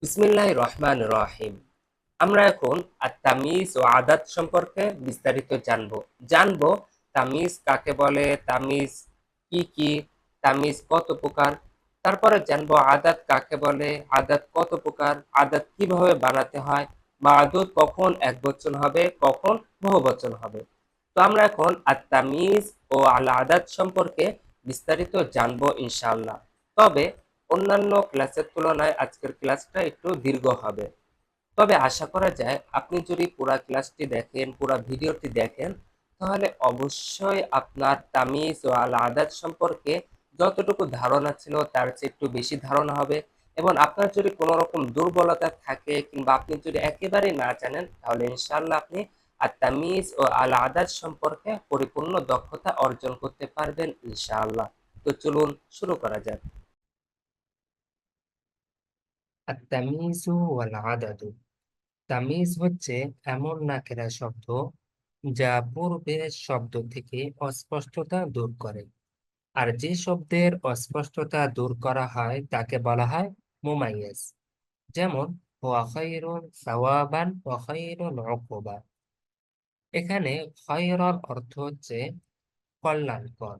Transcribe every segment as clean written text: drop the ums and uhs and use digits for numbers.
বিসমিল্লাহির রহমানির রহিম। আমরা এখন তামিজ ও আদাত সম্পর্কে বিস্তারিত জানবো তামিজ কাকে বলে, তামিজ কি কি, তামিজ কত প্রকার। তারপরে জানবো আদাত কাকে বলে, আদাত কত প্রকার, আদাত কিভাবে বানাতে হয়, মাদুদ কখন একবচন হবে, কখন বহুবচন হবে। তো আমরা এখন তামিজ ও আল আদাত সম্পর্কে বিস্তারিত জানবো ইনশাআল্লাহ। তবে অন্যান্য ক্লাসের তুলনায় আজকের ক্লাসটা একটু দীর্ঘ হবে। তবে আশা করা যায় আপনি যদি পুরা ক্লাসটি দেখেন, পুরা ভিডিওটি দেখেন, তাহলে অবশ্যই আপনার তামিজ ও আল আদাত সম্পর্কে যতটুকু ধারণা ছিল তার চেয়ে একটু বেশি ধারণা হবে। এবং আপনার যদি কোনো রকম দুর্বলতা থাকে কিংবা আপনি যদি একেবারেই না জানেন, তাহলে ইনশাআল্লাহ আপনি তামিজ ও আল আদাত সম্পর্কে পরিপূর্ণ দক্ষতা অর্জন করতে পারবেন ইনশাআল্লাহ। তো চলুন শুরু করা যাক। আত-তামিজু ওয়াল আদাদু। তামিজ হচ্ছে এমন নাকেরা শব্দ যা পূর্বের শব্দ থেকে অস্পষ্টতা দূর করে। আর যে শব্দের অস্পষ্টতা দূর করা হয় তাকে বলা হয় মুমাইয়াজ। যেমন হুয়া খায়রুন সাওয়াবান ওয়া খায়রুন উকুবা। এখানে খায়রার অর্থ হচ্ছে কল্যাণকর।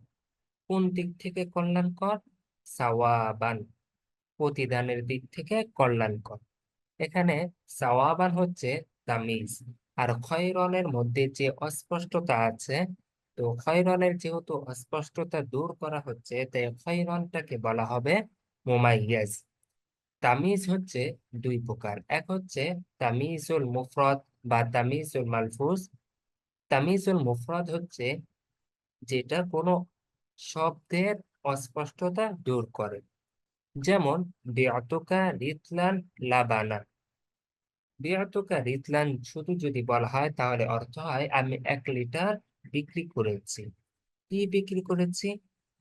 কোন দিক থেকে কল্যাণকর? সাওয়াবান, প্রতিদানের দিক থেকে কল্যাণকর। এখানে সাওয়াবান হচ্ছে তামিজ। আর খয়রনের মধ্যে যে অস্পষ্টতা আছে, তো খয়রনের যেহেতু অস্পষ্টতা দূর করা হচ্ছে, তাই খয়রনটাকে বলা হবে মুমাইয়াজ। তামিজ হচ্ছে দুই প্রকার। এক হচ্ছে তামিজুল মুফরদ বা তামিজুল মালফুজ। তামিজুল মুফরদ হচ্ছে যেটা কোনো শব্দের অস্পষ্টতা দূর করে। যেমন বিআতুকা রিতলান লাবানা। বিয়াতুকা রিতলান শুধু যদি বলা হয় তাহলে অর্থ হয় আমি 1 লিটার বিক্রি করেছি। কি বিক্রি করেছি?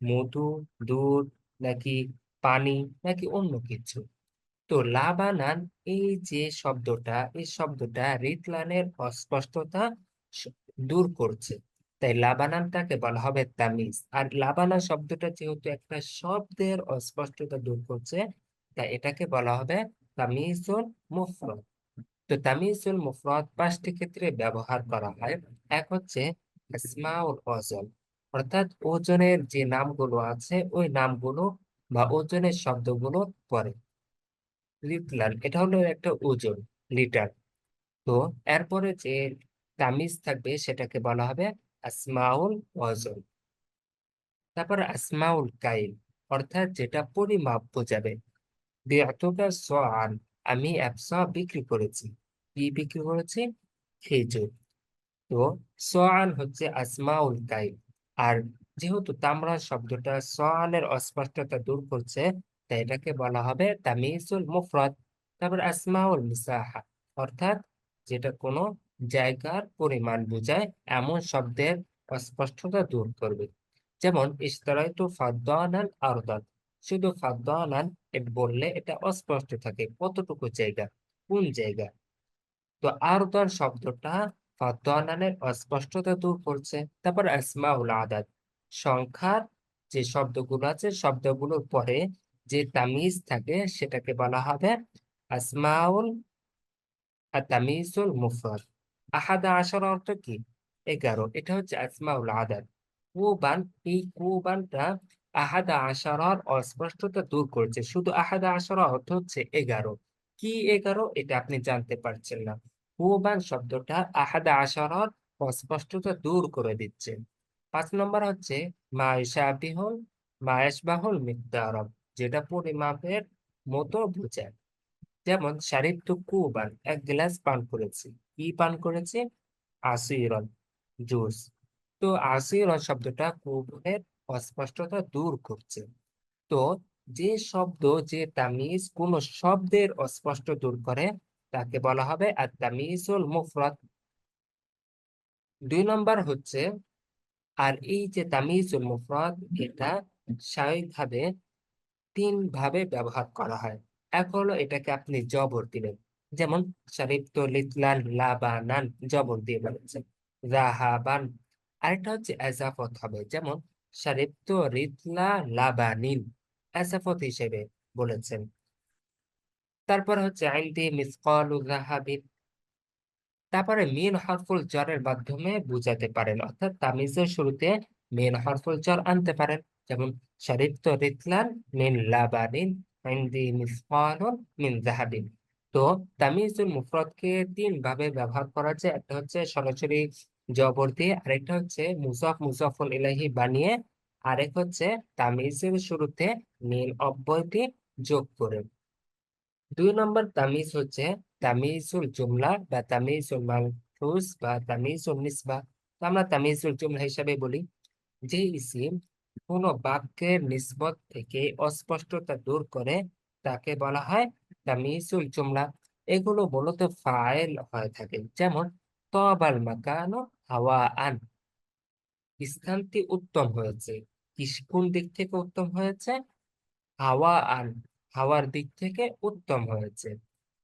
মধু, দুধ, নাকি পানি, নাকি অন্য কিছু? তো লাবানান, এই যে শব্দটা, এই শব্দটা রিতলানের অস্পষ্টতা স- দূর করছে। তাই লাবানানটাকে বলা হবে তামিজ। আর লাবানা শব্দটা যেহেতু একটা শব্দের অস্পষ্টতা দূর করছে, তাই এটাকে বলা হবে তামিজুল মুফরদ। তো তামিজুল মুফরদ 5টি ক্ষেত্রে ব্যবহার করা হয়। এক হচ্ছে আসমাউল ওজন, অর্থাৎ ওজনের যে নামগুলো আছে ওই নামগুলো বা ওজনের শব্দগুলো পরে। লিটলান, এটা হলো একটা ওজন, লিটার। তো এরপরে যে তামিজ থাকবে সেটাকে বলা হবে আসমাউল ওজন। তারপর আসমাউল কাইল, অর্থাৎ যেটা পরিমাপ বোঝাবে। বিআতুকা সআন, আমি 100 বিক্রি করেছি। কি বিক্রি করেছি? খেজুর। তো সোয়ান হচ্ছে আসমাউল কাইল। আর যেহেতু তামরা শব্দটা সোয়ানের অস্পষ্টতা দূর করছে, তাই এটাকে বলা হবে তামিজুল মুফরদ। তারপর আসমাউল মিসাহা, অর্থাৎ যেটা কোনো জায়গার পরিমাণ বোঝায় এমন শব্দের অস্পষ্টতা দূর করবে। যেমন ইশতারাইতু ফাদ্দানান আরদান। শুধু ফাদ্দানান বললে এটা অস্পষ্ট থাকে, কতটুকু জায়গা, কোন জায়গা। তো আরদান শব্দটা ফাদ্দানের অস্পষ্টতা দূর করছে। তারপর আসমাউল আদাদ, সংখ্যার যে শব্দগুলো আছে শব্দগুলোর পরে যে তামিজ থাকে সেটাকে বলা হবে আসমাউল তামিজুল মুফরদ। আহাদা আশার অর্থ কি? 11, এটা হচ্ছে আসমাউল আদাদ। কুবান, এই কুবানটা আহাদা আশারার অস্পষ্টতা দূর করছে। শুধু আহাদা আশারা অর্থ হচ্ছে 11। কি 11? এটা আপনি জানতে পারছেন না। কুবান শব্দটা আহাদা আশারার অস্পষ্টতা দূর করে দিচ্ছে। 5 নম্বর হচ্ছে মায়শাবিহুল, মায়াশবাহুল মিকদারব, যেটা পরিমাপের মতো বোঝায়। যেমন শারিবতু কুবান, 1 গ্লাস পান করেছি। কি পান করেছি? আসিরন, জুস। তো আসিরন শব্দটা কুবের অস্পষ্টতা দূর করছে। তো যে শব্দ, যে তামিজ কোন শব্দের অস্পষ্ট দূর করে তাকে বলা হবে আর তামিজুল মুফরদ। 2 নম্বর হচ্ছে, আর এই যে তামিজুল মুফরদ, এটা স্বাভাবিকভাবে 3 ভাবে ব্যবহার করা হয়। এক হলো এটাকে আপনি জবর দিলেন। যেমন শারিবতু লিতলান লাবানান, জবর দিয়ে বলেছেন। রাহাবান। আরেকটা হচ্ছে এজাফত হবে। যেমন শারিবতু রিতলা লাবানিন, এজাফত হিসেবে বলেছেন। তারপরে হচ্ছে আইনদি মিসকালু যাহাবিন। তারপরে মিন হরফুল জরের মাধ্যমে বুঝাতে পারেন, অর্থাৎ তামিজের শুরুতে মিন হরফুল জর আনতে পারেন। যেমন শারিবতু রিতলান মিন লাবানিন ইনদি মিসকালুন মিন যাহাবিন। তো তামিজুল মুফরদকে তিন ভাবে ব্যবহার করা যায়। একটা হচ্ছে সরাসরি জবর দিয়ে, আরেকটা হচ্ছে মুজাফ মুজাফুন ইলাইহি বানিয়ে, আরেক হচ্ছে তামিজের শুরুতে মিন অব্যয় দিয়ে যোগ করে। 2 নম্বর তামিজ হচ্ছে তামিজুল জুমলা বা তামিজুল মালফুজ বা তামিজুল নিসবা। তো আমরা তামিজুল জুমলা হিসাবে বলি, যে ইসিম কোন বাক্যের নিসবত থেকে অস্পষ্টতা দূর করে তাকে বলা হয় তামিজুল জুমলা। এগুলো মূলত ফাইল হয়ে থাকে। যেমন তবাল মাকানো হাওয়া আন, স্থানটি উত্তম হয়েছে। কোন দিক থেকে উত্তম হয়েছে? হাওয়া আন, হাওয়ার দিক থেকে উত্তম হয়েছে।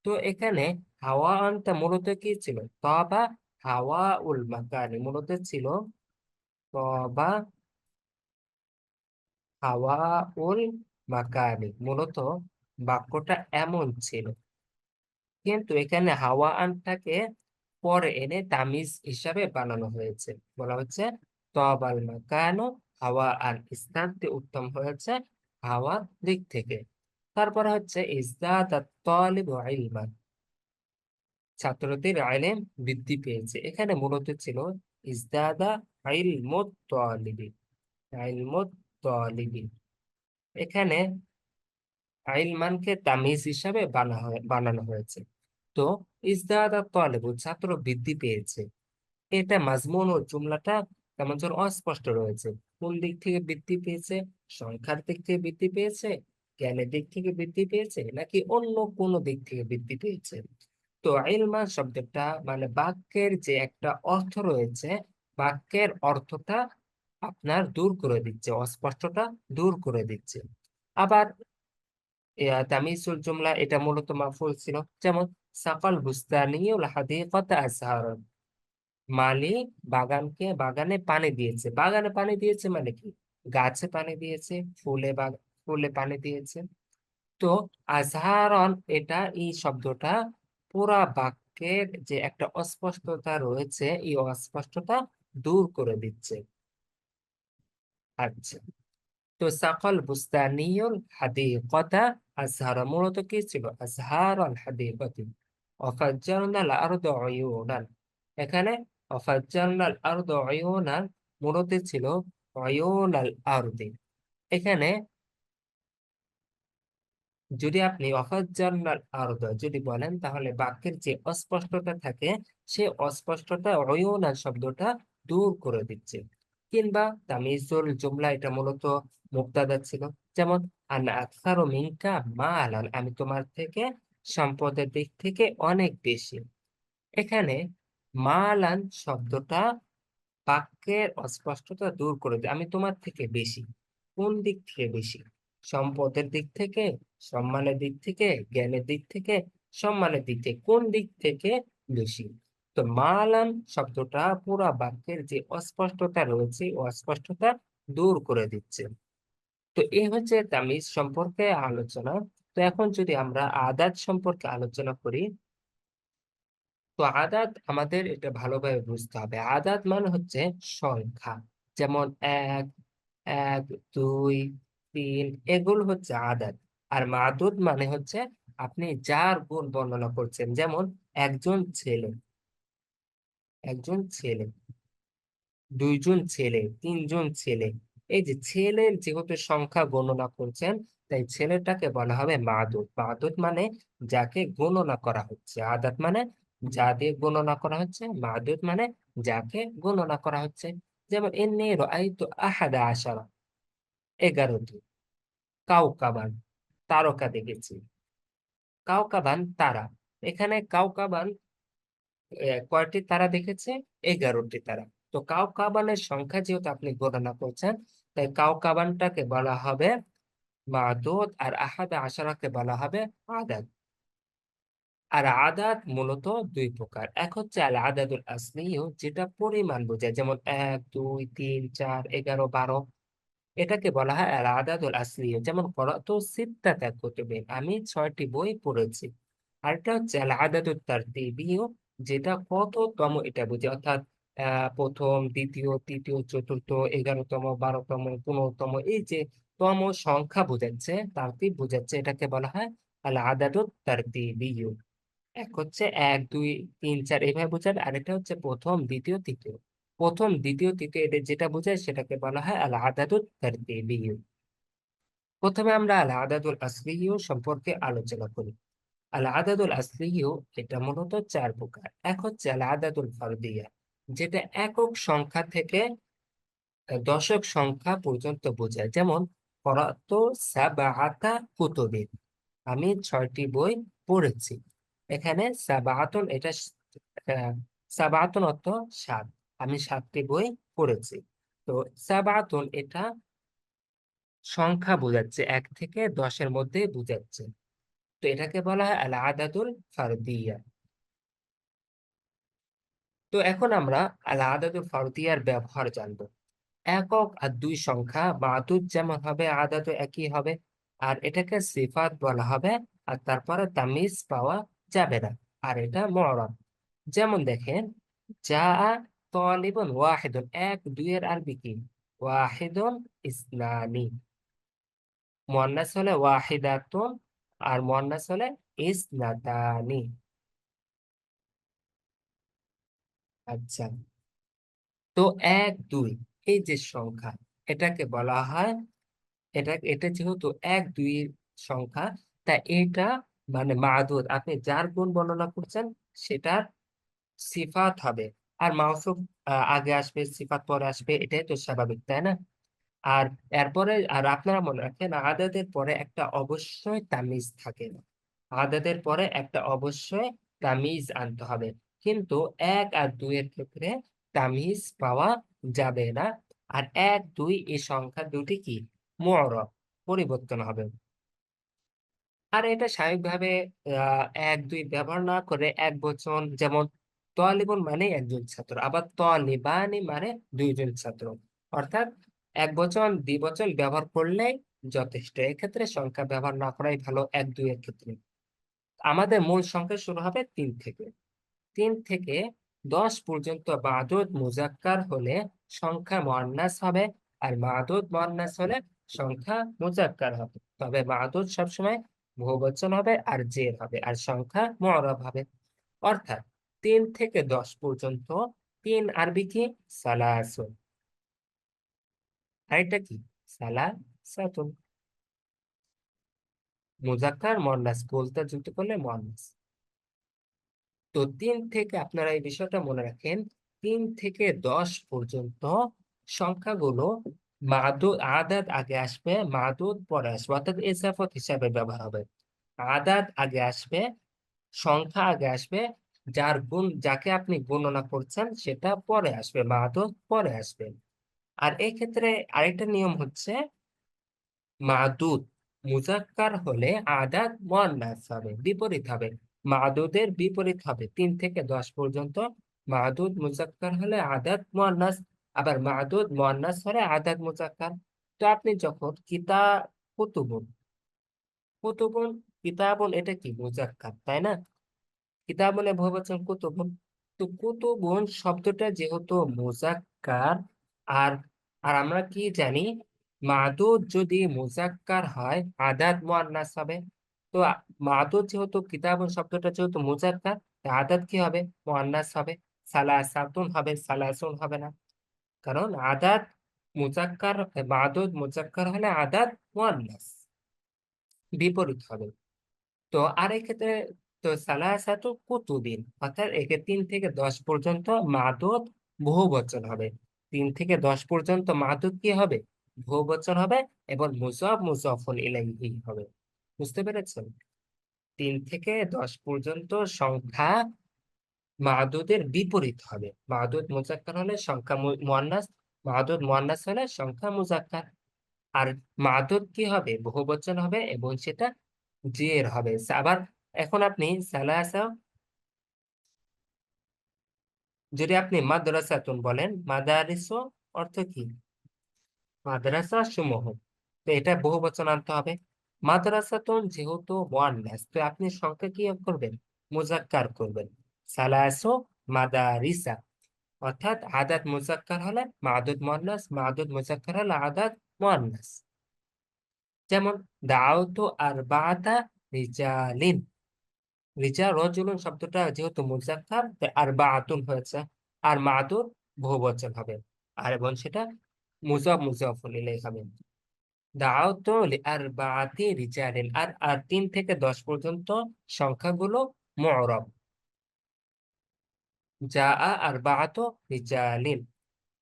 তো এখানে হাওয়া আনটা মূলত কি ছিল? তবা হাওয়া উল মাকানি মূলত ছিল তবা হাওয়া উল মাকানি, মূলত বাক্যটা এমন ছিল। কিন্তু এখানে হাওয়া আনটাকে পরে এনে তামিজ হিসাবে বানানো হয়েছে। বলা হচ্ছে তবাল মাকানো হাওয়া আন, স্থানটি উত্তম হয়েছে হাওয়ার দিক থেকে। তারপরে হচ্ছে ইজদাদ তালিবু ইলমান, ছাত্রদের ইলম বৃদ্ধি পেয়েছে। এখানে মূলত ছিল ইজদাদা ইলমুত তালিবি, ইলমুত তালিবি। এখানে ইলমানকে তামিজ হিসাবে বানানো হয়েছে। তো ইজদাদা তালিবু, ছাত্র বৃদ্ধি পেয়েছে, এটা মাজমুন ও জুমলাটা কেমন যেন অস্পষ্ট রয়েছে। কোন দিক থেকে বৃদ্ধি পেয়েছে? সংখ্যার দিক থেকে বৃদ্ধি পেয়েছে, জ্ঞানের দিক থেকে বৃদ্ধি পেয়েছে, নাকি অন্য কোনো দিক থেকে বৃদ্ধি পেয়েছে? তো ইলমান শব্দটা মানে বাক্যের যে একটা অর্থ রয়েছে, বাক্যের অর্থটা আপনার দূর করে দিচ্ছে, অস্পষ্টতা দূর করে দিচ্ছে। আবার তামিজুল জুমলা এটা মূলত মাফউল ছিল। যেমন সাকাল বুস্তানিউল হাদিকাতা আজহারান, মালিক বাগানে পানি দিয়েছে। বাগানে পানি দিয়েছে মানে কি? গাছে পানি দিয়েছে, ফুলে পানি দিয়েছে। তো আজহারন, এটা এই শব্দটা পুরা বাক্যের যে একটা অস্পষ্টতা রয়েছে, এই অস্পষ্টতা দূর করে দিচ্ছে। আচ্ছা, তো সাকাল বুস্তানিউল হাদিকাতা আজহারা মূলত কি ছিল? আজহারাল হাদিকাতি ওয়াফাজ্জারনাল আরদা উয়ুনান। এখানে ওয়াফাজ্জারনাল আরদা উয়ুনান মূলত ছিল উয়ুনাল আরদি। এখানে যদি আপনি ওয়াফাজ্জারনাল আরদা যদি বলেন, তাহলে বাক্যের যে অস্পষ্টতা থাকে, সে অস্পষ্টতা উয়ুনাল শব্দটা দূর করে দিচ্ছে। কিংবা তামিজুল জুমলা এটা মূলত মুবতাদা ছিল। যেমন আনা আকসারু মিনকা মালান, আমি তোমার থেকে সম্পদের দিক থেকে অনেক বেশি। এখানে মালান শব্দটা বাক্যের অস্পষ্টতা দূর করে দেয়। আমি তোমার থেকে বেশি, কোন দিক থেকে বেশি? সম্পদের দিক থেকে, সম্মানের দিক থেকে, জ্ঞানের দিক থেকে, সম্মানের দিক থেকে, কোন দিক থেকে বেশি? তো মালান শব্দটা পুরা বাক্যের যে অস্পষ্টতা রয়েছে, ও অস্পষ্টতা দূর করে দিচ্ছে। তো এই হচ্ছে তামিজ সম্পর্কে আলোচনা। তো এখন যদি আমরা আদাত সম্পর্কে আলোচনা করি, তো আদাত আমাদের এটা ভালোভাবে বুঝতে হবে। আদাত মানে হচ্ছে সংখ্যা। যেমন এক, এক, দুই, তিন, এগুলো হচ্ছে আদাত। আর মাদুদ মানে হচ্ছে আপনি যার গুণ বর্ণনা করছেন। যেমন একজন ছেলে, একজন ছেলে, দুইজন ছেলে, তিনজন ছেলে। এই যে ছেলের যেহেতু সংখ্যা গণনা করছেন, তাই ছেলেটাকে বলা হবে মাদুদ। মাদুদ মানে যাকে গণনা করা হচ্ছে। আদাত মানে যা দিয়ে গণনা করা হচ্ছে, মাদুদ মানে যাকে গণনা করা হচ্ছে। যেমন এন্নী রাআইতু আহাদা আশারা, 11টি। কাউকাবান, তারকা দেখেছি। কাউকাবান তারা, এখানে কাউকাবান কয়টি তারা দেখেছে? 11টি তারা। তো কাউকাবানের সংখ্যা যেহেতু আপনি গণনা করছেন, তাই কাউকাবানটাকে বলা হবে মাদুদ, আর আহাদা আশারাকে বলা হবে আদাদ। আর আদাদ মূলত দুই প্রকার। এক হচ্ছে আল আদাদুল আসলিয়্যু, যেটা পরিমাণ বোঝায়। যেমন 1, 2, 3, 4, 11, 12। এটাকে বলা হয় আল আদাদুল আসলিয়া। যেমন করাতু সিত্তাতা কুতুবিন, আমি 6টি বই পড়েছি। আর এটা হচ্ছে আল আদাদুত তারতিবিয়, যেটা কততম এটা বুঝে, অর্থাৎ প্রথম, দ্বিতীয়, তৃতীয়, চতুর্থ, 11তম, 12তম, 15তম, এই যে তম সংখ্যা বোঝাচ্ছে, তারতিব বোঝাচ্ছে, এটাকে বলা হয় আল আদাদুত তারতিবিয়। এক হচ্ছে 1, 2, 3, 4 এইভাবে বোঝাবে, আর এটা হচ্ছে প্রথম, দ্বিতীয়, তৃতীয়। প্রথম, দ্বিতীয়, তৃতীয় এটা যেটা বোঝায় সেটাকে বলা হয় আল আদাদুত তারতিবিয়। প্রথমে আমরা আল আদাদুল আসলিয় সম্পর্কে আলোচনা করি। আল আদাদুল আসলিয় এটা মূলত 4 প্রকার। এক হচ্ছে আল আদাদুল ফারদিয়া, যেটা একক সংখ্যা থেকে দশক সংখ্যা পর্যন্ত বোঝায়। যেমন করাতু সাবআতা কুতুবিন, আমি 6টি বই পড়েছি। এখানে সাবআতুন এটা সাবআতুন অর্থ 7, আমি 7টি বই পড়েছি। তো সাবআতুন এটা সংখ্যা বোঝাচ্ছে, 1 থেকে 10-এর মধ্যে বোঝাচ্ছে। তো এটাকে বলা হয় আল আদাদুল ফারদিয়া। তো এখন আমরা আল আদাদুল ফারদিয়ার ব্যবহার জানবো। একক আর 2 সংখ্যা মাদুদ যেমন হবে, আদাদও একই হবে। আর এটাকে সিফাত বলা হবে, আর তারপরে তামিজ পাওয়া যাবে না। আর এটা মুআরাব। যেমন দেখেন, যা তালিবুন ওয়াহিদুন, 1, 2 এর আরবি কি? ওয়াহিদুন, ইসনানি। মুয়ান্নাস হলে ওয়াহিদাতুন, আর মুয়ান্নাস হলে ইসনাতানি। আচ্ছা, তো 1, 2 এই যে সংখ্যা, এটাকে বলা হয়, এটা এটা যেহেতু 1, 2 এর সংখ্যা, তা এটা মানে মাদুদ, আপনি যার গুণ বর্ণনা করছেন সেটার সিফাত হবে। আর মাউসুফ আগে আসবে, সিফাত পরে আসবে, এটাই তো স্বাভাবিক, তাই না? আর এরপরে, আর আপনারা মনে রাখেন, আদাদের পরে একটা অবশ্যই তামিজ থাকে। আদাদের পরে একটা অবশ্যই তামিজ আনতে হবে। কিন্তু 1 আর 2 এর ক্ষেত্রে তামিজ পাওয়া যাবে না। আর 1, 2 এই সংখ্যা দুটি কি? মুঅরব, পরিবর্তন হবে। আর এটা স্বাভাবিকভাবে 1, 2 ব্যবহার না করে এক বচন, যেমন তলিবুন মানে একজন ছাত্র, আবার তলিবানি মানে 2জন ছাত্র। অর্থাৎ এক বচন, দ্বিবচন ব্যবহার করলেই যথেষ্ট। এক্ষেত্রে সংখ্যা ব্যবহার না করাই ভালো 1, 2 এর ক্ষেত্রে। আমাদের মূল সংখ্যা শুরু হবে 3 থেকে। 3 থেকে 10 পর্যন্ত মাদুদ মুজাক্কার হলে সংখ্যা মুয়ান্নাস হবে, আর মাদুদ মুয়ান্নাস হলে সংখ্যা মুজাক্কার হবে। তবে মাদুদ সবসময় বহুবচন হবে, আর জের হবে, আর সংখ্যা মুআরাব হবে। অর্থাৎ 3 থেকে 10 পর্যন্ত 3 আরবি কি? সালাসুন। আর এটা কি? সালাসাতুন। মুজাক্কার মুয়ান্নাস, বলতে যুক্ত করলে মুয়ান্নাস। তো 3 থেকে, আপনারা এই বিষয়টা মনে রাখেন, 3 থেকে 10 পর্যন্ত সংখ্যাগুলো মাদুদ, আদাদ আগে আসবে, মাদুদ পরে আসবে, অর্থাৎ ইজাফত হিসাবে ব্যবহার হবে। আদাদ আগে আসবে, সংখ্যা আগে আসবে, যার গুণ, যাকে আপনি গণনা করছেন সেটা পরে আসবে, মাদুদ পরে আসবে। আর এই ক্ষেত্রে আরেকটা নিয়ম হচ্ছে, মাদুদ মুজাক্কার হলে আদাদ মুয়ান্নাস হবে, বিপরীত হবে। মাদুদের বিপরীত হবে। 3 থেকে 10 পর্যন্ত মাদুদ মুজাক্কার হলে আদাদ মুয়ান্নাস, আবার মাদুদ মুয়ান্নাস হলে আদাদ মুজাক্কার। তো আপনি যখন কুতুবুন, কুতুবুন, কিতাবুন এটা কি? মুজাক্কার, তাই না? কিতাবুনে বহুবচন কুতুবুন। তো কুতুবুন শব্দটা যেহেতু মুজাক্কার, আর আর আমরা কি জানি, মাদুদ যদি মুজাক্কার হয় আদাদ মুয়ান্নাস হবে। তো মাদুদ যেহেতু, কিতাবুন শব্দটা যেহেতু মুজাক্কার, আদাদ কি হবে? মুয়ান্নাস হবে। সালাসাতুন হবে, সালাসুন হবে না। কারণ আদাদ মুজাক্কার, মাদুদ মুজাক্কার হলে আদাদ মুয়ান্নাস, বিপরীত হবে। তো আর এক্ষেত্রে, তো সালাসাতু কুতুবিন, অর্থাৎ একে 3 থেকে 10 পর্যন্ত মাদুদ বহুবচন হবে। 3 থেকে 10 পর্যন্ত মাদুদ কি হবে? বহুবচন হবে, এবং মুজাফ মুজাফুন ইলাইহি হবে। বুঝতে পেরেছেন? 3 থেকে 10 পর্যন্ত সংখ্যা মাদুদের বিপরীত হবে। মাদুদ মুজাক্কার হলে সংখ্যা মুয়ান্নাস, মাদুদ মুয়ান্নাস হলে সংখ্যা মুজাক্কার। আর মাদুদ কি হবে? বহুবচন হবে, এবং সেটা জের হবে। আবার এখন আপনি সালাসা, যদি আপনি মাদ্রাসাতুন বলেন, মাদারিসু অর্থ কি? মাদ্রাসা সমূহ। তো এটা বহু বচন আনতে হবে। মাদ্রাসাতুন যেহেতু মুয়ান্নাস, তো আপনি সংখ্যা কি করবেন? মুজাক্কার করবেন। সালাসু মাদারিসা, অর্থাৎ আদাদ মুজাক্কার হলে মাদুদ মুয়ান্নাস, মাদুদ মুজাক্কার হলে আদাদ মুয়ান্নাস। যেমন দাউতু আরবাআতা রিজালিন। রজুলুন শব্দটা যেহেতু মুজাক্কার, তাই আরবাআতুন হয়েছে। আর মাদুদ বহুবচন হবে, আর এবং সেটা মুজাফ ইলাইহি হবে। দাউতু লিআরবাআতি রিজালিন। আর আর 3 থেকে 10 পর্যন্ত সংখ্যাগুলো মু'রাব। জাআ আরবাআতু রিজালিন।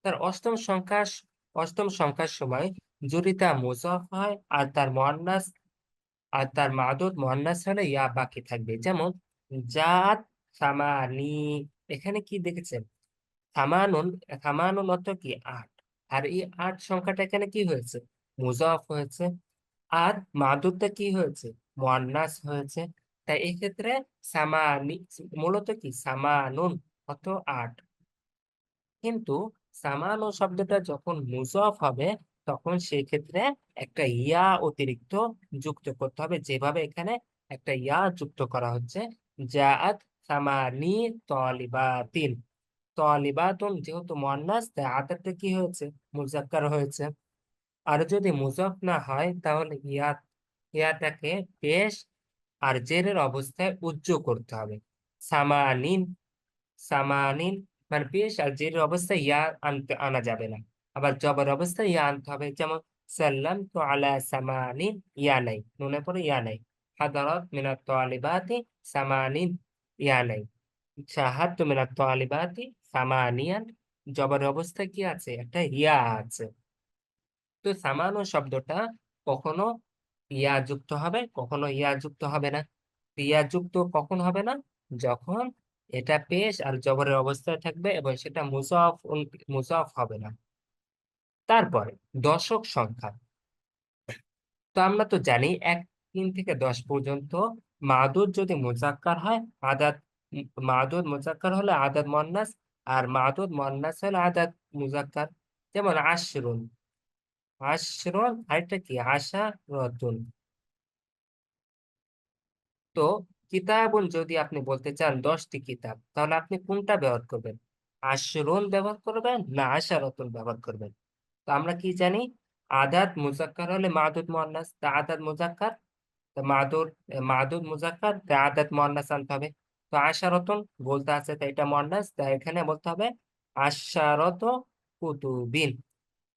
তার অষ্টম সংখ্যার সময় যদি তা মুজাফ হয় আর তার মুয়ান্নাস আর তার মাদুদ মুয়ান্নাস হলে ইয়া বাকি থাকবে। যেমন জাত সামানি, এখানে কি দেখেছেন? সামানুন, সামানুন অর্থ কি? 8। আর এই 8 সংখ্যাটা এখানে কি হয়েছে? মুজাফ হয়েছে। আর মাদুদটা কি হয়েছে? মুয়ান্নাস হয়েছে। তাই এক্ষেত্রে সামানি মূলত কি? সামানুন অর্থ 8। কিন্তু সামানো শব্দটা যখন মুজাফ হবে, তখন সেই ক্ষেত্রে একটা ইয়া অতিরিক্ত যুক্ত করতে হবে, যেভাবে এখানে একটা ইয়া যুক্ত করা হচ্ছে। জাআত সামানি তালিবাতিন। তালিবাতুন যেহেতু মুয়ান্নাস, তাই আদারটা কি হয়েছে? মুজাক্কার হয়েছে। আর যদি মুজাফ না হয় তাহলে ইয়াটাকে পেশ আর জেরের অবস্থায় উজ্জ করতে হবে। সামানিন, সামানিন মানে পেশ আর জেরের অবস্থায় আনা যাবে না। আবার জবর অবস্থায় ইয়া আনতে হবে। যেমন সাল্লাম তো আলা সামানিন, ইয়া নাই, নুনের পরে ইয়া নাই। হাদারাত মিনাত তালিবাতি সামানিন, ইয়া নাই। শাহাদতু মিনাত তালিবাতি সামানিয়ান, জবর অবস্থায় কি আছে? একটা ইয়া আছে। তো সামানো শব্দটা কখনো ইয়া যুক্ত হবে, কখনো ইয়া যুক্ত হবে না। ইয়া যুক্ত কখন হবে না? যখন এটা পেশ আর জবরের অবস্থায় থাকবে এবং সেটা মুজাফ হবে না। তারপরে দশক সংখ্যা। তো আমরা তো জানি 3 থেকে 10 পর্যন্ত মাদুদ যদি মুজাক্কার হয়, আদাদ মাদুদ মুজাক্কার হলে আদাদ মুয়ান্নাস, আর মাদুদ মুয়ান্নাস হলে আদাদ মুজাক্কার। যেমন আশরুন, আশরুন আরেকটা কি? আশা রতুন। তো কিতাবুন যদি আপনি বলতে চান 10টি কিতাব, তাহলে আপনি কোনটা ব্যবহার করবেন? আশরুন ব্যবহার করবেন না আশারাতুন ব্যবহার করবেন? তো আমরা কি জানি? আদাদ মুজাক্কার হলে মাদুদ মুয়ান্নাস, তা আদাদ মুজাক্কার, তা মাদুদ মুজাক্কার, তা আদাদ মুয়ান্নাস আনতে হবে। তো আশারাতুন বলতে আছে, তাই এটা মুয়ান্নাস, তাই এখানে বলতে হবে আশারাতু কুতুবিন।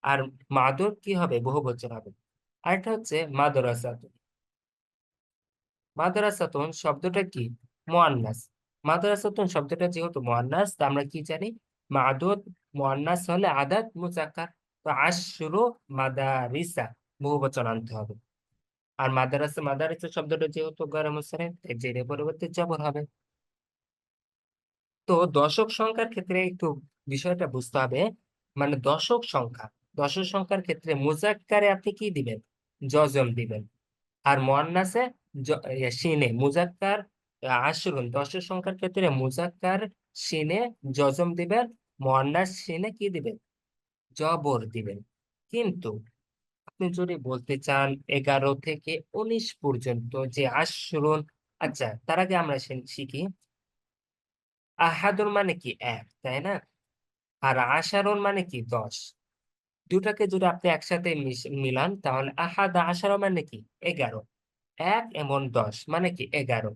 আর মাদুদ কি হবে? বহুবচন হবে। আরেকটা হচ্ছে মাদ্রাসাতুন। মাদ্রাসাতুন শব্দটা কি? মুয়ান্নাস। মাদ্রাসাতুন শব্দটা যেহেতু মুয়ান্নাস, তা আমরা কি জানি? মাদুদ মুয়ান্নাস হলে আদাদ মুজাক্কার। তো আশরু মাদারিসা, বহুবচন আনতে হবে। আর মাদারিসা শব্দটা যেহেতু গয়র মুনসারিফ, তাই জেরের পরিবর্তে জবর হবে। তো দশক সংখ্যার ক্ষেত্রে একটু বিষয়টা বুঝতে হবে। মানে দশক সংখ্যার ক্ষেত্রে মুজাক্কারে আপনি কি দিবেন? জজম দিবেন। আর মুয়ান্নাসে শিনে মুজাক্কার। আশরুন দশের সংখ্যার ক্ষেত্রে মুজাক্কার শিনে জজম দিবেন, মুয়ান্নাস শিনে কি দিবেন? জবর দিবেন। কিন্তু আপনি যদি বলতে চান 11 থেকে 19 পর্যন্ত যে আশরুন, আচ্ছা তার আগে আমরা শিখি আহাদুন মানে কি? এক, তাই না? আর আশারুন মানে কি? 10। দুটাকে যদি আপনি একসাথে মিলান, তাহলে আহাদ আশারা মানে কি? 11। 1 এবং 10 মানে কি? 11।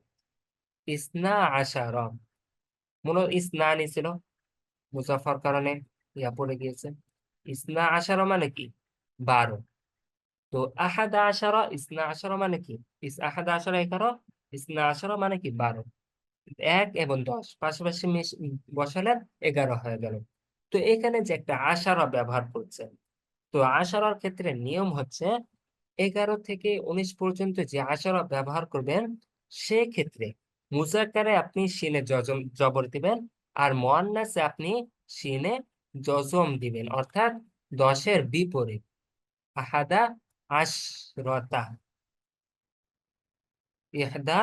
ইসনা আশারা, মূলত ইসনানি ছিল, মুজাফার কারণে ইয়া পড়ে গিয়েছে। ইসনা আশারা মানে কি? 12। তো আহাদা আশারা ইসনা আশারা মানে কি? আহাদা আশারা 11, ইসনা আশারা মানে কি? 12। 1 এবং 10 পাশাপাশি বসালেন, 11 হয়ে গেল। তো এখানে যে একটা আশারা ব্যবহার করছেন, তো আশারার ক্ষেত্রে নিয়ম হচ্ছে 11 থেকে 19 পর্যন্ত যে আশারা ব্যবহার করবেন, সেক্ষেত্রে মুজাক্কারে আপনি শিনে জবর দিবেন, আর মুয়ান্নাসে আপনি শিনে জজম দিবেন, অর্থাৎ 10-এর বিপরীত। আহাদা আশরতা, ইহদা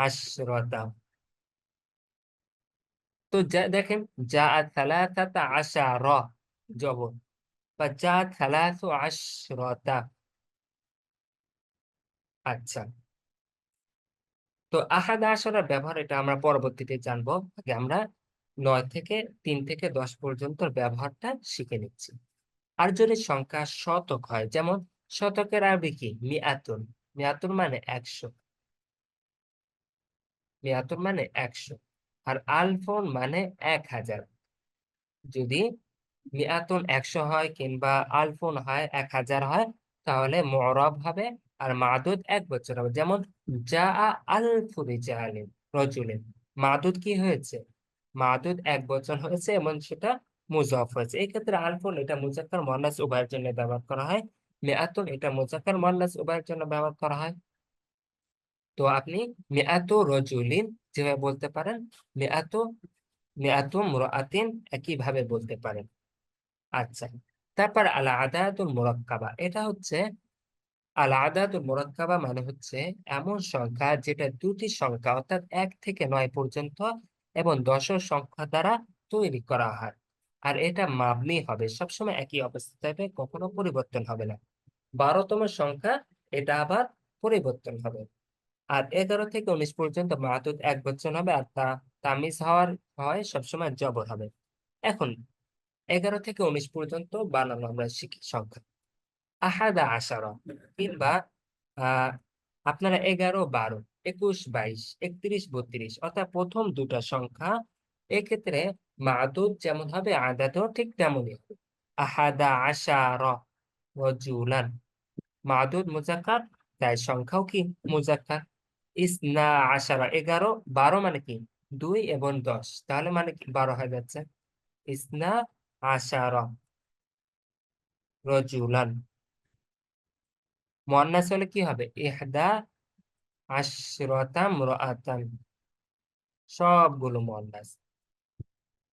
আশরতা। তো দেখেন, যা সালাসাতা আশারা জবর, فجاء 13 আচ্ছা, তো আহাদ আশরার ব্যবহার এটা আমরা পরবর্তীতে জানবো। আগে আমরা 3 থেকে 10 পর্যন্ত ব্যবহারটা শিখে নিচ্ছি। আর যদি সংখ্যা শতক হয়, যেমন শতকের আরবি কি? মিআতুন। মিআতুন মানে 100। মিআতুন মানে 100। আর আলফুন মানে 1000। যদি মিআতুন 100 হয় কিংবা আলফুন হয় 1000 হয়, তাহলে মু'রাব হবে। আর মাদুদ এক বছর হবে, যেমন জা আলফু রিজালিন রজুলিন। মাদুদ কি হয়েছে? মাদুদ এক বছর হয়েছে এবং সেটা মুজাফ হয়েছে। এই ক্ষেত্রে আলফুন এটা মুজাক্কার মুয়ান্নাস উভয়ের জন্য ব্যবহার করা হয়। মিআতুন এটা মুজাক্কার মুয়ান্নাস উভয়ের জন্য ব্যবহার করা হয়। তো আপনি মিআতু রজুলিন যেভাবে বলতে পারেন, মিআতু মিআতু মুরআতিন একই ভাবে বলতে পারেন। আচ্ছা, তারপর আল আদাতুল মুরাক্কাবা, এটা হচ্ছে আল আদাতুল মুরাক্কাবা মানে হচ্ছে এমন সংখ্যা যেটা দুটি সংখ্যা অর্থাৎ 1 থেকে 9 পর্যন্ত এবং দশক সংখ্যা দ্বারা তৈরি করা হয়। আর এটা মাবনি হবে, সবসময় একই অবস্থা থাকবে, কখনো পরিবর্তন হবে না। 12তম সংখ্যা এটা আবার পরিবর্তন হবে। আর 11 থেকে 19 পর্যন্ত মাদুদ এক বচন হবে, আর তামিজ হয় সবসময় জবর হবে। এখন 11 থেকে 19 পর্যন্ত বানানো আমরা শিখি সংখ্যা। আহাদা আশারা কিংবা আহ আপনারা 11, 12, 21, 22, 31, 32 অর্থাৎ প্রথম দুটা সংখ্যা, এক্ষেত্রে মাদুদ যেমন হবে আদাদও ঠিক তেমনই হবে। আহাদা আশারা রজুলান, মাদুদ মুজাক্কার, তাই সংখ্যাও কি মুজাক্কার। ইসনা আশারা 11, 12 মানে কি 2 এবং 10, তাহলে মানে কি 12 হয়ে যাচ্ছে। ইসনা আশারা রজুলান। মুয়ান্নাস হলে কি হবে? ইহদা আশরাতা মুরআতান, সবগুলো মুয়ান্নাস।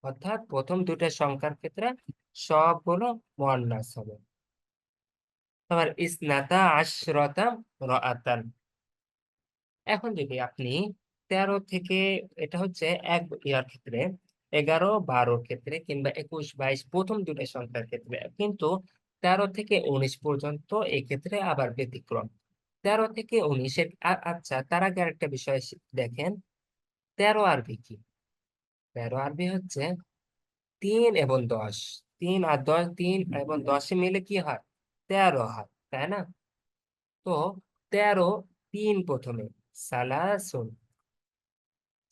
অর্থাৎ প্রথম দুটো সংখ্যার ক্ষেত্রে সবগুলো মুয়ান্নাস হবে। আবার ইসনাতা আশরাতা মুরআতান। এখন যদি আপনি 13 থেকে, এটা হচ্ছে এক ইয়ার ক্ষেত্রে, 11, 12 ক্ষেত্রে কিংবা 21, 22 প্রথম দুটো সংখ্যার ক্ষেত্রে, কিন্তু 13 থেকে 19 পর্যন্ত এই ক্ষেত্রে আবার ব্যতিক্রম। 13 থেকে 19-এর আচ্ছা, তার আগে আরেকটা বিষয় দেখেন, 13 আরবি কি? 13 আরবি হচ্ছে 3 এবং 10। 3 আর 10, 3 এবং 10 মিলে কি হয়? 13 হয়, তাই না? তো 13, 3 প্রথমে, সালাসুন,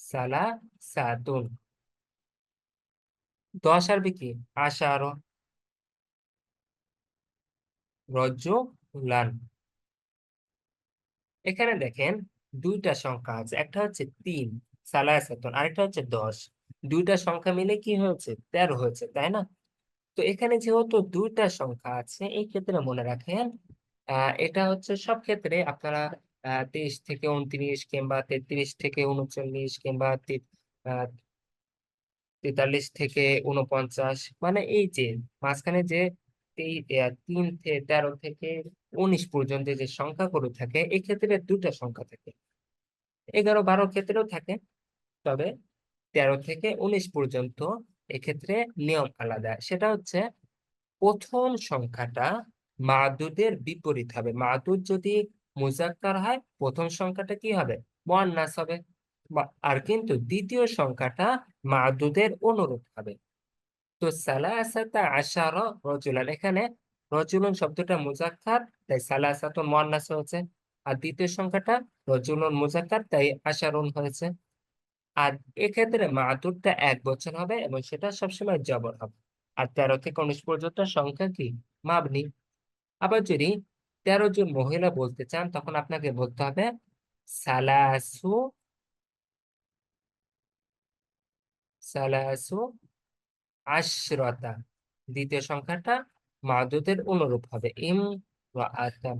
সালাসাতুন। 10 আরবি কি? আশারো, রজুলান। এখানে দেখেন দুইটা সংখ্যা আছে, একটা হচ্ছে 3 সালাসাতুন, আরেকটা হচ্ছে 10। দুইটা সংখ্যা মিলে কি হয়েছে? 13 হয়েছে, তাই না? তো এখানে যেহেতু দুইটা সংখ্যা আছে, এই ক্ষেত্রে মনে রাখেন এটা হচ্ছে সব ক্ষেত্রে আপনারা 23 থেকে 29 কিংবা 33 থেকে 39 কিংবা 43 থেকে 49, মানে এই যে মাঝখানে যে 13 থেকে 19 পর্যন্ত যে সংখ্যাগুলো থাকে, এই ক্ষেত্রে দুটা সংখ্যা থাকে। 11, 12 ক্ষেত্রেও থাকে, তবে 13 থেকে 19 পর্যন্ত এক্ষেত্রে নিয়ম আলাদা। সেটা হচ্ছে প্রথম সংখ্যাটা মাদুদের বিপরীত হবে। মাদুদ যদি মুজাক্কার হয়, প্রথম সংখ্যাটা কি হবে? মুয়ান্নাস হবে। আর কিন্তু দ্বিতীয় সংখ্যাটা মাদুদের অনুরূপ হবে। তো সালাসাতা আশারা রজুলান, এখানে রজুলুন শব্দটা মুজাক্কার, তাই সালাসাতুন মুয়ান্নাস হয়েছে। আর দ্বিতীয় সংখ্যাটা রজুলুন মুজাক্কার, তাই আশারুন হয়েছে। আর এক্ষেত্রে মাদুদটা এক বচন হবে এবং সেটা সবসময় জবর হবে। আর 13 থেকে 19 পর্যন্ত সংখ্যা কি? মাবনি। আবার যদি 13 জন মহিলা বলতে চান, তখন আপনাকে বলতে হবে সালাসু, সালাসু আশরাতা। দ্বিতীয় সংখ্যাটা মাদুদের অনুরূপ হবে, ইম রাআতান,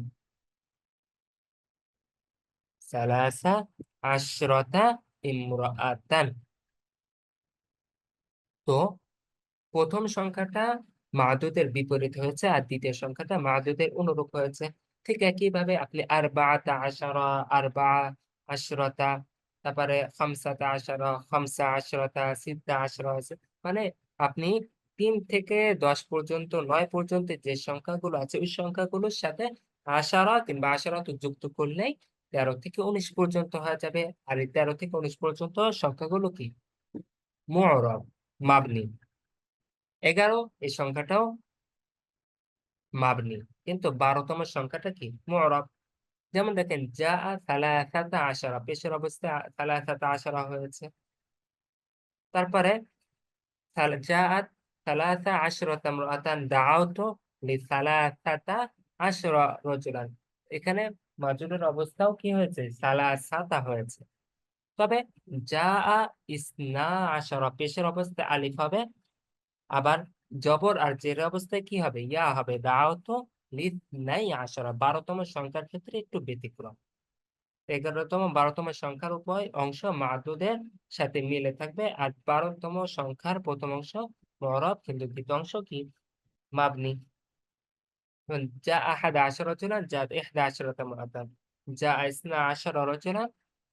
সালাসা আশরাতা ইমরাআতান। তো প্রথম সংখ্যাটা মাদুদের বিপরীত হয়েছে আর দ্বিতীয় সংখ্যাটা মাদুদের অনুরূপ হয়েছে। ঠিক একইভাবে আপনি আরবাআতা আশারা, আরবা আশরাতা, তারপরে খামসাতা আশারা, খামসা আশরাতা, সিত্তা আশরা আছে। মানে আপনি 3 থেকে 10 পর্যন্ত 9 পর্যন্ত যে সংখ্যাগুলো আছে ওই সংখ্যাগুলোর সাথে আশারা কিংবা আশারাত যুক্ত করলেই 13 থেকে 19 পর্যন্ত হয়ে যাবে। আর এই 13 থেকে 19 পর্যন্ত সংখ্যাগুলো কি? মুঅরব, মাবনি। 11 এই সংখ্যাটাও মাবনি, কিন্তু 12তম সংখ্যাটা কি? মুঅরব। যেমন দেখেন যা সালাসাতা আশারা, পেশের অবস্থায় সালাসাতা আশারা হয়েছে। তারপরে জাআত সালাসা আশরাতা ইমরাআতান দাআউতু লিসালাসাতা আশরা রাজুলান। এখানে মাজুরের অবস্থাও কি হয়েছে? সালাসাতা হয়েছে। তবে জাআ ইসনা আশারা, পেশের অবস্থায় আলিফ হবে, আবার জবর আর জের অবস্থায় কি হবে? ইয়া হবে। দাআউতু লিসনাই আশারা, 12তম সংখ্যার ক্ষেত্রে একটু ব্যতিক্রম। 11তম 12তম সংখ্যার উভয় অংশ মাদুদের সাথে মিলে থাকবে, আর 12তম সংখ্যার প্রথম অংশ মুঅরব, কিন্তু দ্বিতীয় অংশ কি? মাবনি। যেমন যা আহাদ আশার রজুলান, যা 11 মুআদ্দান, যা ইসনা আশার রজুলান,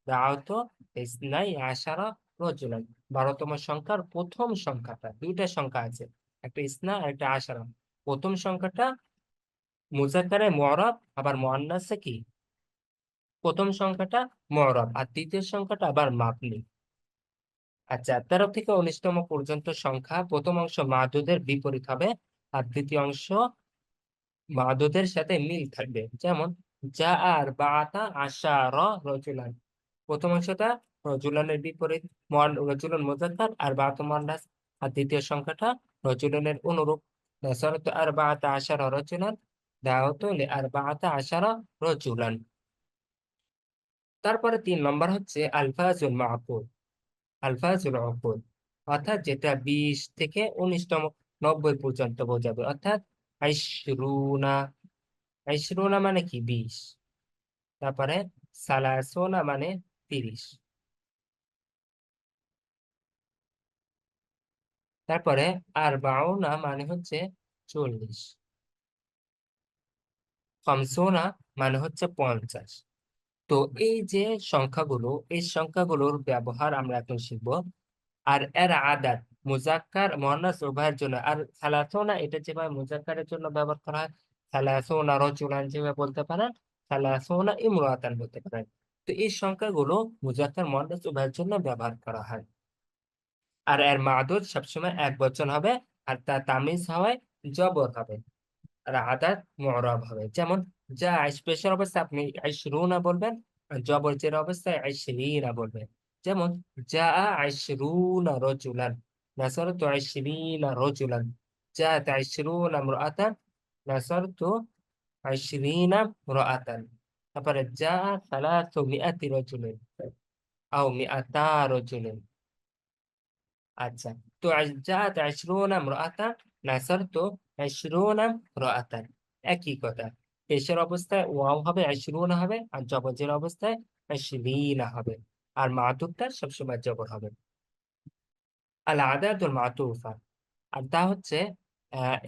দাআওতু ইসনাই আশারা রজুলান। 12তম সংখ্যার প্রথম সংখ্যাটা, দুইটা সংখ্যা আছে, একটা ইসনা আর একটা আশারা। প্রথম সংখ্যাটা মুজাক্কারে মুঅরব, আবার মুআন্নাসে কি? প্রথম সংখ্যাটা মুঅরব, আর দ্বিতীয় সংখ্যাটা আবার মাবনি। আচ্ছা, 13 থেকে 19তম পর্যন্ত সংখ্যা প্রথম অংশ মাদুদের বিপরীত হবে, আর দ্বিতীয় অংশ মাদুদের সাথে মিল থাকবে। যেমন যা আর বাতা আশার রজুলান, প্রথম অংশটা রজুলানের বিপরীত, রজুলান মুজাক্কার আর বাত মুয়ান্নাস, আর দ্বিতীয় সংখ্যাটা রজুলানের অনুরূপ। নাসারত আর বাতা আশার রজুলান, দাওয়াতু লি আর বাতা আশার রজুলান। তারপরে 3 নম্বর হচ্ছে আলফাজুল মাকুল, আলফাজুল উকুল, অর্থাৎ যেটা 20 থেকে 19তম 90 পর্যন্ত বোঝাবে, অর্থাৎ আইশরুনা। আইশরুনা মানে কি? 20। তারপরে সালাসুনা মানে 30। তারপরে আরবাউনা মানে হচ্ছে 40। খামসুনা মানে হচ্ছে 50। তো এই যে সংখ্যাগুলো, এই সংখ্যাগুলোর ব্যবহার আমরা এখন শিখব। আর এর আদাদ মুজাক্কার মুয়ান্নাস উভয়ের জন্য। আর সালাসুনা এটা যেভাবে মুজাক্কারের জন্য ব্যবহার করা হয়, সালাসুনা রাজুলান যেভাবে বলতে পারেন, সালাসুনা ইমরাতান বলতে পারেন। তো এই সংখ্যাগুলো মুজাক্কার মুয়ান্নাস উভয়ের জন্য ব্যবহার করা হয়। আর এর মাদুদ সবসময় এক বচন হবে, আর তার তামিজ হয় জবর হবে, আর আদাদ মুঅরাব হবে। যেমন যা স্পেশাল অবস্থায় আপনি আইশরুনা বলবেন, আর জবর জের অবস্থায় আইশরিনা বলবেন। যেমন যা আইশরুনা রাজুলান, নাসারতু আইশরিনা রাজুলান। জাআত আইশরুনা ইমরাআতান, নাসারতু আইশরিনা ইমরাআতান। তারপরে যা সালাসু মিআতি রাজুলিন আও মিআতা রাজুলিন। আচ্ছা, তো জাআত আইশরুনা ইমরাআতান, নাসারতু আইশরুনা ইমরাআতান। একই কথা। পেশের অবস্থায় ওয়াও হবে, আইশরুনা হবে, আর জবজের অবস্থায় আইশরিনা হবে, আর মাতুফটা সবসময় জবর হবে। আল আদাদুল মাতুফা, আর তা হচ্ছে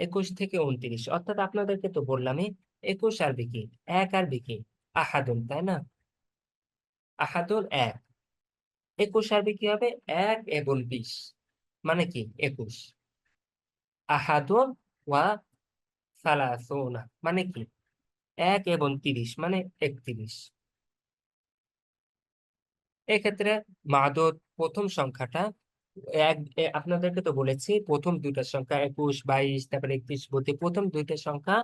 21 থেকে 29। অর্থাৎ আপনাদেরকে তো বললামই 21 আরবি কি? এক আরবি কি? আহাদুন, তাই না? আহাদুন এক। 21 আরবি কি হবে? 1 এবং 20, মানে কি? 21। আহাদুন ওয়া সালাসুনা মানে কি? 1 এবং 30 মানে 31। এক্ষেত্রে মাদুদ প্রথম সংখ্যাটা আপনাদেরকে তো বলেছি প্রথম দুইটা সংখ্যা 21, 22, তারপরে 31, 32, প্রথম দুইটা সংখ্যা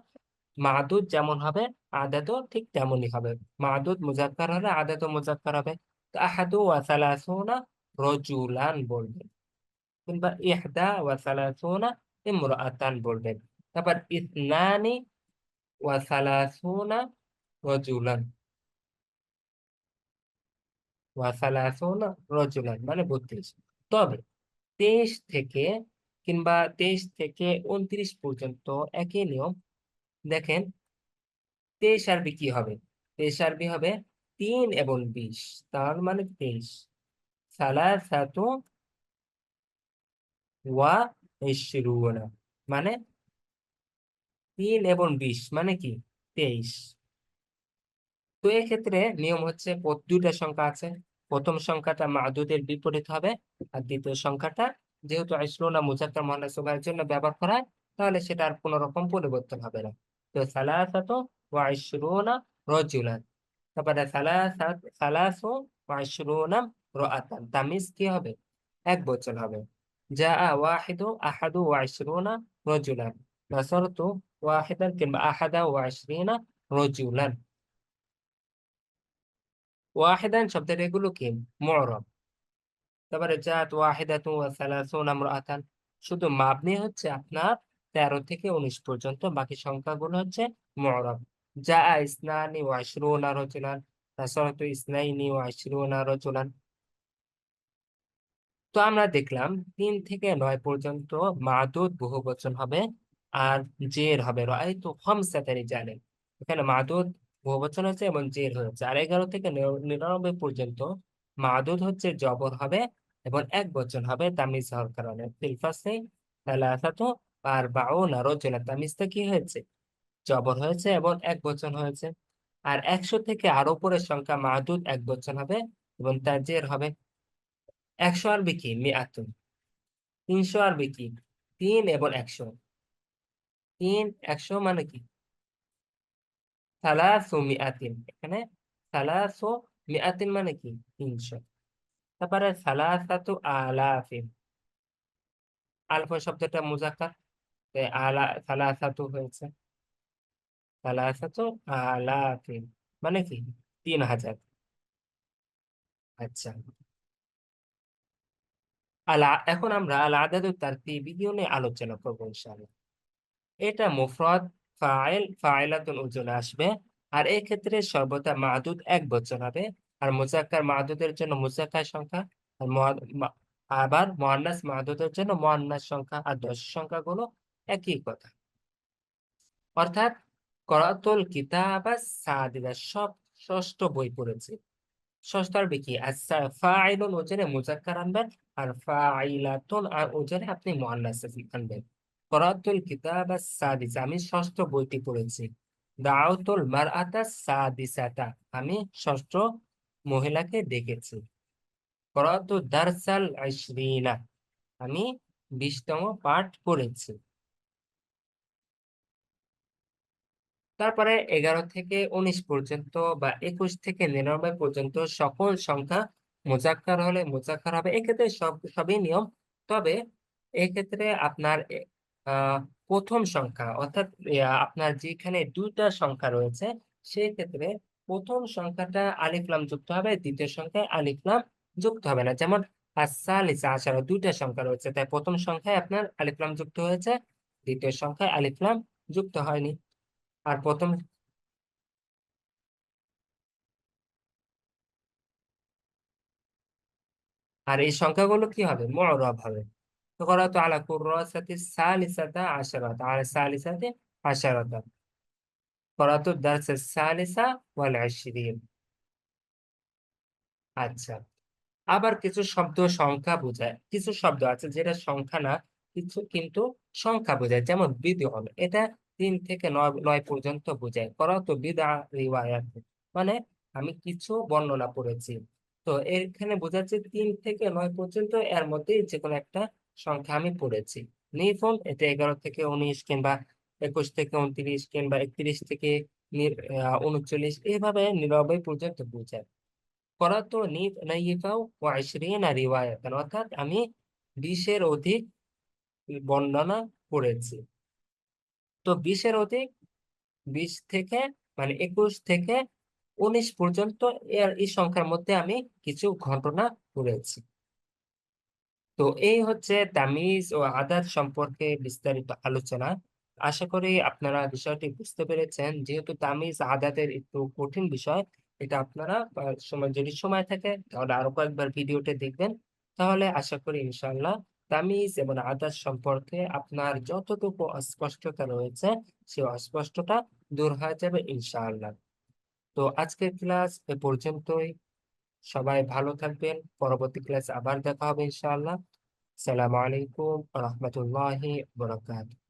মাদুদ যেমন হবে আদাদও ঠিক তেমনই হবে। মাদুদ মুজাক্কার হলে আদাদও মুজাক্কার হবে। তো আহাদু ওয়া সালাসুনা রজুলান বলবেন, কিংবা ইহদা ওয়া সালাসুনা ইমরাআতান বলবেন। তারপর ইসনানি ওয়া সালাসুনা রজুলান, ওয়া সালাসুনা রজুলান মানে 32। তবে 23 থেকে কিংবা 23 থেকে 29 পর্যন্ত একই নিয়ম। দেখেন 23 আরবি কি হবে? 23 আরবি হবে 3 এবং 20, তার মানে 23। সালাসাতু ওয়া ইশরুনা মানে 3 এবং 20 মানে কি? 23। তো এক্ষেত্রে নিয়ম হচ্ছে দুইটা সংখ্যা আছে, প্রথম সংখ্যাটা মাদুদের বিপরীত হবে, আর দ্বিতীয় সংখ্যাটা যেহেতু ইশরুনা মুযাক্কার মুয়ান্নাস উভয়ের জন্য ব্যবহার করা হয়, তাহলে সেটা আর কোনো রকম পরিবর্তন হবে না। তো সালাসাতু ওয়া ইশরুনা রাজুলান, তারপরে সালাসু ওয়া ইশরুনা রাআতান, তামিজ কি হবে? এক বচন হবে। জাআ ওয়াহিদু আহাদু ওয়া ইশরুনা রাজুলান, নাসারতু ওয়াহিদান কিংবা আহাদা ওয়া ইশরিনা রাজুলান। ওয়াহিদান শব্দের এগুলো কি? মু'রাব। তারপরে জাত ওয়াহিদাতু ওয়া সালাসুনা ইমরাআতান, শুধু মাবনি হচ্ছে আপনার 13 থেকে 19 পর্যন্ত, বাকি সংখ্যাগুলো হচ্ছে মু'রাব। জাআ ইসনানি ওয়া ইশরুনা রাজুলান, নাসারতু ইসনাইনি ওয়া ইশরুনা রাজুলান। তো আমরা দেখলাম 3 থেকে 9 পর্যন্ত মাদুদ বহুবচন হবে, আর জের হবে রাআইতু খামসাতা রিজালান। এখানে মাদুদ বহুবচন হচ্ছে এবং জের হয়েছে। আর 11 থেকে 99 পর্যন্ত মাদুদ হচ্ছে জবর হবে এবং এক বচন হবে তামিজ হওয়ার কারণে। ফিল ফাসলি সালাসাতু আরবাউনা রাজুলান, তামিজটা কি হয়েছে? জবর হয়েছে এবং এক বচন হয়েছে। আর 100 থেকে আরো উপরের সংখ্যা মাদুদ এক বচন হবে এবং তার জের হবে। 100 আরবি কি? মিআতুন। 300 আরবি কি? 3 এবং 100। 3 100 মানে কি? সালাসু মিআতিন। এখানে সালাসু মিআতিন মানে কি? 300। তারপরে সালাসাতু আলাফিন, আলফ শব্দটা মুজাক্কার, তাই সালাসাতু হয়েছে। সালাসাতু আলাফিন মানে কি? 3000। আচ্ছা, এখন আমরা আল আদাদুত তারতিবিয়্যা নিয়ে আলোচনা করবো ইনশাআল্লাহ। এটা মুফরাদ, ফাইল, ফাইলাতুন ওজনে আসবে। আর এই ক্ষেত্রে সর্বদা মাদুদ এক বচন হবে। আর মুজাক্কার মাদুদের জন্য মুজাক্কার সংখ্যা, আর আবার মুআন্নাস মাদুদের জন্য মুআন্নাস সংখ্যা, আর দশ সংখ্যাগুলো একই কথা। অর্থাৎ করাতুল কিতাবা সাদিদা, সব ষষ্ঠ বই পড়েছি। ষষ্ঠ আরবি কি? ফাইলুন ওজনে মুজাক্কার আনবেন, আর ফাইলাতুন আর ওজনে আপনি মুআন্নাস আনবেন। করাতুল কিতাবা সাদিসা, আমি ষষ্ঠ বইটি পড়েছি। দাউতুল মারআতা সাদিসাতা, আমি ষষ্ঠ মহিলাকে ডেকেছি। করাতু দারসাল 20, আমি 20তম পাঠ পড়েছি। তারপরে 11 থেকে 19 পর্যন্ত বা 21 থেকে 99 পর্যন্ত সকল সংখ্যা মুজাক্কার হলে মুজাক্কার হবে। এক্ষেত্রে সবই নিয়ম। তবে এক্ষেত্রে আপনার আহ, প্রথম সংখ্যা অর্থাৎ আপনার যেখানে দুইটা সংখ্যা রয়েছে, সেই ক্ষেত্রে প্রথম সংখ্যাটা আলিফ লাম যুক্ত হবে, দ্বিতীয় সংখ্যায় আলিফ লাম যুক্ত হবে না। যেমন আসসালিসা আশারা, দুইটা সংখ্যা রয়েছে, তাই প্রথম সংখ্যায় আপনার আলিফ লাম যুক্ত হয়েছে, দ্বিতীয় সংখ্যায় আলিফ লাম যুক্ত হয়নি। আর প্রথম, আর এই সংখ্যাগুলো কি হবে? মু'রাব হবে। তো করাতো আলা কুররাসাতি সালিসাতা আশারাতা, আলা সালিসাতি আশারাতা, করাতো দারসা সালিসা ওয়াল 20। আচ্ছা, আবার কিছু শব্দ সংখ্যা বোঝায়, কিছু শব্দ আছে যেটা সংখ্যা না, কিছু কিন্তু সংখ্যা বোঝায়। যেমন বিদআন, এটা 3 থেকে 9 পর্যন্ত বোঝায়। করাতো বিদআ রিওয়ায়াত, মানে আমি কিছু বর্ণনা পড়েছি। তো এখানে বোঝাচ্ছে 3 থেকে 9 পর্যন্ত, এর মধ্যে যে কোনো একটা সংখ্যা আমি পড়েছি। নিফুন, এটা 11 থেকে 19 কিংবা 21 থেকে 29 কিংবা 31 থেকে 39, এইভাবে 99 পর্যন্ত বোঝায়। করাতো নাইফাও ও 20 রিওয়ায়াতান, অর্থাৎ আমি 20-এর অধিক বর্ণনা পড়েছি। তো 20-এর অধিক, 20 থেকে মানে 21 থেকে 19 পর্যন্ত, এই সংখ্যার মধ্যে আমি কিছু ঘটনা পড়েছি। তো এই হচ্ছে তামিজ ও আদাত সম্পর্কে বিস্তারিত আলোচনা। আশা করি আপনারা বিষয়টি বুঝতে পেরেছেন। যেহেতু তামিজ আদাতের একটু কঠিন বিষয়, এটা আপনারা যদি সময় থাকে তাহলে আরো কয়েকবার ভিডিওটি দেখবেন। তাহলে আশা করি ইনশাআল্লাহ তামিজ এবং আদাত সম্পর্কে আপনার যতটুকু অস্পষ্টতা রয়েছে, সেই অস্পষ্টতা দূর হয়ে যাবে ইনশাআল্লাহ। তো আজকের ক্লাস এ পর্যন্তই। সবাই ভালো থাকবেন, পরবর্তী ক্লাস আবার দেখা হবে ইনশাআল্লাহ। আসসালামু আলাইকুম ওয়া রাহমাতুল্লাহি ওয়া বারাকাতুহু।